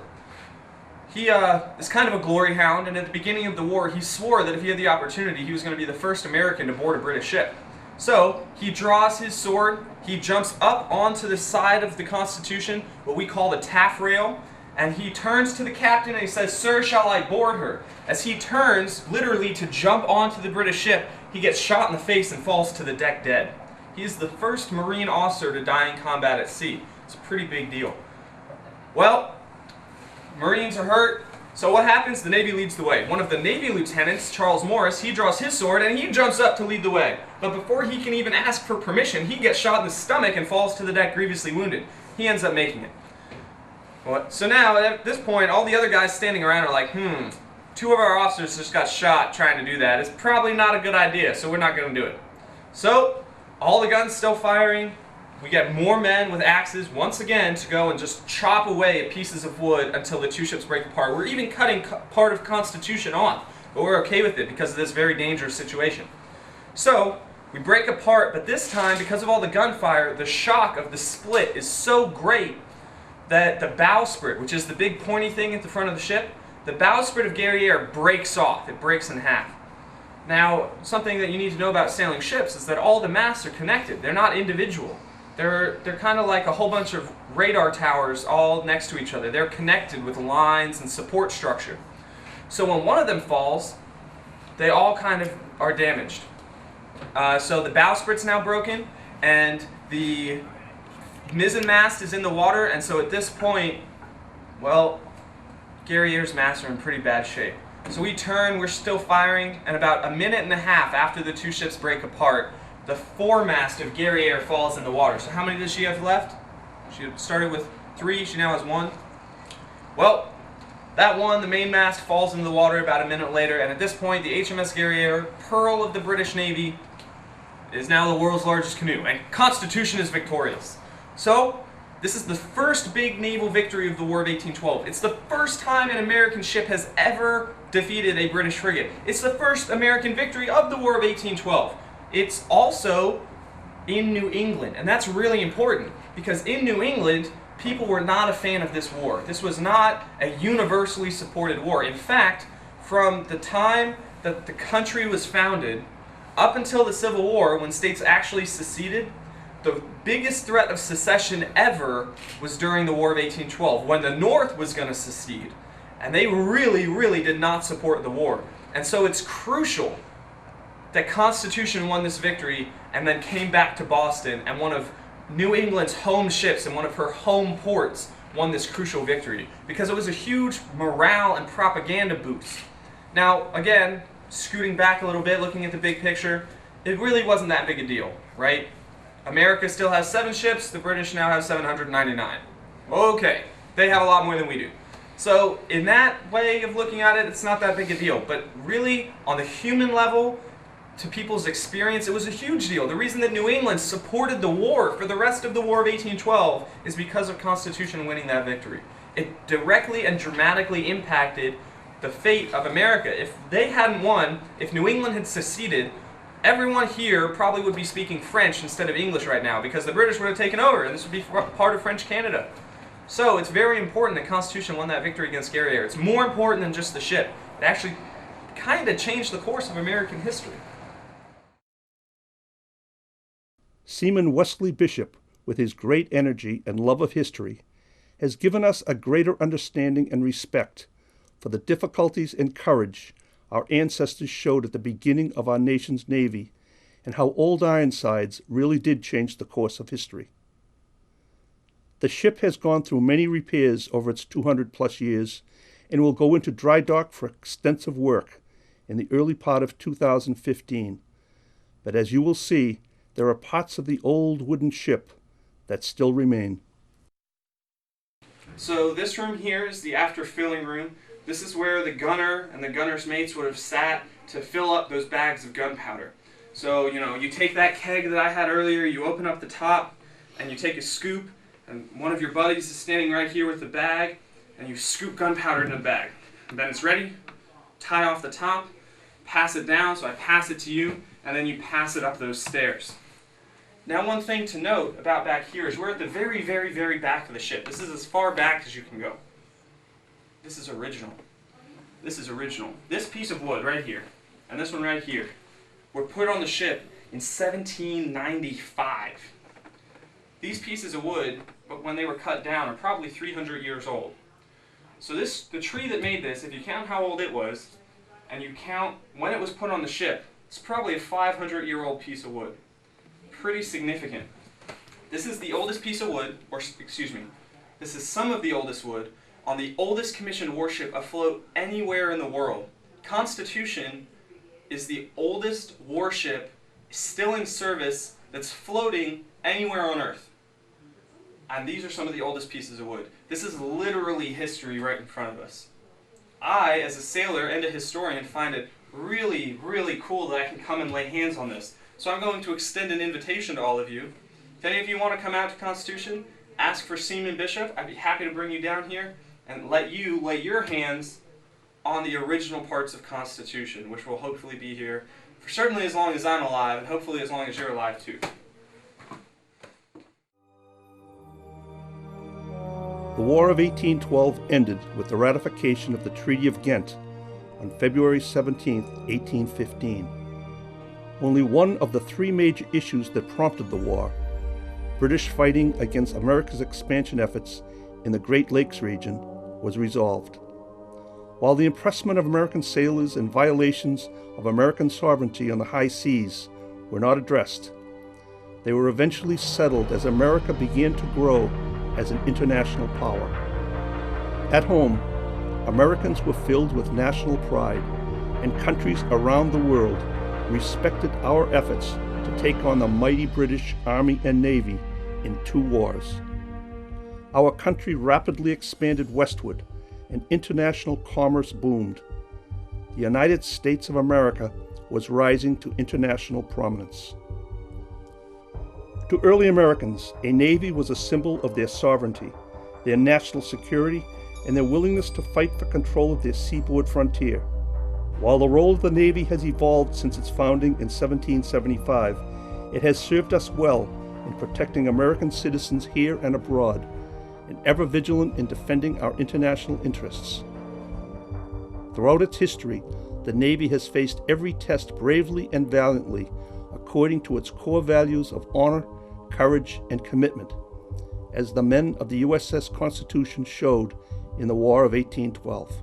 He is kind of a glory hound, and at the beginning of the war, he swore that if he had the opportunity, he was going to be the first American to board a British ship. So he draws his sword, he jumps up onto the side of the Constitution, what we call the taffrail, and he turns to the captain and he says, "Sir, shall I board her?" As he turns, literally to jump onto the British ship, he gets shot in the face and falls to the deck dead. He is the first Marine officer to die in combat at sea. It's a pretty big deal. Well, Marines are hurt, so what happens? The Navy leads the way. One of the Navy lieutenants, Charles Morris, he draws his sword and he jumps up to lead the way. But before he can even ask for permission, he gets shot in the stomach and falls to the deck grievously wounded. He ends up making it. So now, at this point, all the other guys standing around are like, two of our officers just got shot trying to do that. It's probably not a good idea, so we're not going to do it. So, all the guns still firing. We get more men with axes once again to go and just chop away at pieces of wood until the two ships break apart. We're even cutting part of Constitution off, but we're okay with it because of this very dangerous situation. So, we break apart, but this time, because of all the gunfire, the shock of the split is so great that the bowsprit, which is the big pointy thing at the front of the ship, the bowsprit of Guerriere breaks off. It breaks in half. Now, something that you need to know about sailing ships is that all the masts are connected. They're not individual. They're kind of like a whole bunch of radar towers all next to each other. They're connected with lines and support structure. So when one of them falls, they all kind of are damaged. So the bowsprit's now broken, and the mizzen mast is in the water, and so at this point, well, Guerriere's masts are in pretty bad shape. So we turn, we're still firing, and about a minute and a half after the two ships break apart, the foremast of Guerriere falls in the water. So how many does she have left? She started with 3, she now has 1. Well, that one, the main mast, falls into the water about a minute later, and at this point, the HMS Guerriere, pearl of the British Navy, is now the world's largest canoe, and Constitution is victorious. So, this is the first big naval victory of the War of 1812. It's the first time an American ship has ever defeated a British frigate. It's the first American victory of the War of 1812. It's also in New England. And that's really important because in New England, people were not a fan of this war. This was not a universally supported war. In fact, from the time that the country was founded up until the Civil War, when states actually seceded, the biggest threat of secession ever was during the War of 1812, when the North was going to secede. And they really, really did not support the war. And so it's crucial that Constitution won this victory and then came back to Boston, and one of New England's home ships and one of her home ports won this crucial victory, because it was a huge morale and propaganda boost. Now, again, scooting back a little bit, looking at the big picture, it really wasn't that big a deal, right? America still has 7 ships, the British now have 799. Okay, they have a lot more than we do. So in that way of looking at it, it's not that big a deal. But really, on the human level, to people's experience, it was a huge deal. The reason that New England supported the war for the rest of the War of 1812 is because of Constitution winning that victory. It directly and dramatically impacted the fate of America. If they hadn't won, if New England had seceded, everyone here probably would be speaking French instead of English right now, because the British would have taken over and this would be part of French Canada. So it's very important that Constitution won that victory against Guerriere. It's more important than just the ship. It actually kind of changed the course of American history. Seaman Wesley Bishop, with his great energy and love of history, has given us a greater understanding and respect for the difficulties and courage our ancestors showed at the beginning of our nation's Navy, and how old Ironsides really did change the course of history. The ship has gone through many repairs over its 200-plus years and will go into dry dock for extensive work in the early part of 2015. But as you will see, there are parts of the old wooden ship that still remain. So this room here is the after filling room. This is where the gunner and the gunner's mates would have sat to fill up those bags of gunpowder. So, you take that keg that I had earlier, you open up the top, and you take a scoop, and one of your buddies is standing right here with the bag, and you scoop gunpowder in the bag. And then it's ready, tie off the top, pass it down, so I pass it to you, and then you pass it up those stairs. Now, one thing to note about back here is we're at the very, very, very back of the ship. This is as far back as you can go. This is original. This is original. This piece of wood right here, and this one right here, were put on the ship in 1795. These pieces of wood, but when they were cut down, are probably 300 years old. So the tree that made this, if you count how old it was, and you count when it was put on the ship, it's probably a 500-year-old piece of wood. Pretty significant. This is the oldest piece of wood, or excuse me, this is some of the oldest wood on the oldest commissioned warship afloat anywhere in the world. Constitution is the oldest warship still in service that's floating anywhere on Earth. And these are some of the oldest pieces of wood. This is literally history right in front of us. I, as a sailor and a historian, find it really, really cool that I can come and lay hands on this. So I'm going to extend an invitation to all of you. If any of you want to come out to Constitution, ask for Seaman Bishop. I'd be happy to bring you down here and let you lay your hands on the original parts of Constitution, which will hopefully be here for certainly as long as I'm alive, and hopefully as long as you're alive too. The War of 1812 ended with the ratification of the Treaty of Ghent on February 17, 1815. Only one of the 3 major issues that prompted the war, British fighting against America's expansion efforts in the Great Lakes region, was resolved. While the impressment of American sailors and violations of American sovereignty on the high seas were not addressed, they were eventually settled as America began to grow as an international power. At home, Americans were filled with national pride, and countries around the world respected our efforts to take on the mighty British Army and Navy in 2 wars. Our country rapidly expanded westward, and international commerce boomed. The United States of America was rising to international prominence. To early Americans, a navy was a symbol of their sovereignty, their national security, and their willingness to fight for control of their seaboard frontier. While the role of the Navy has evolved since its founding in 1775, It has served us well in protecting American citizens here and abroad, and ever vigilant in defending our international interests. Throughout its history, the Navy has faced every test bravely and valiantly, according to its core values of honor, courage, and commitment, as the men of the USS Constitution showed in the War of 1812.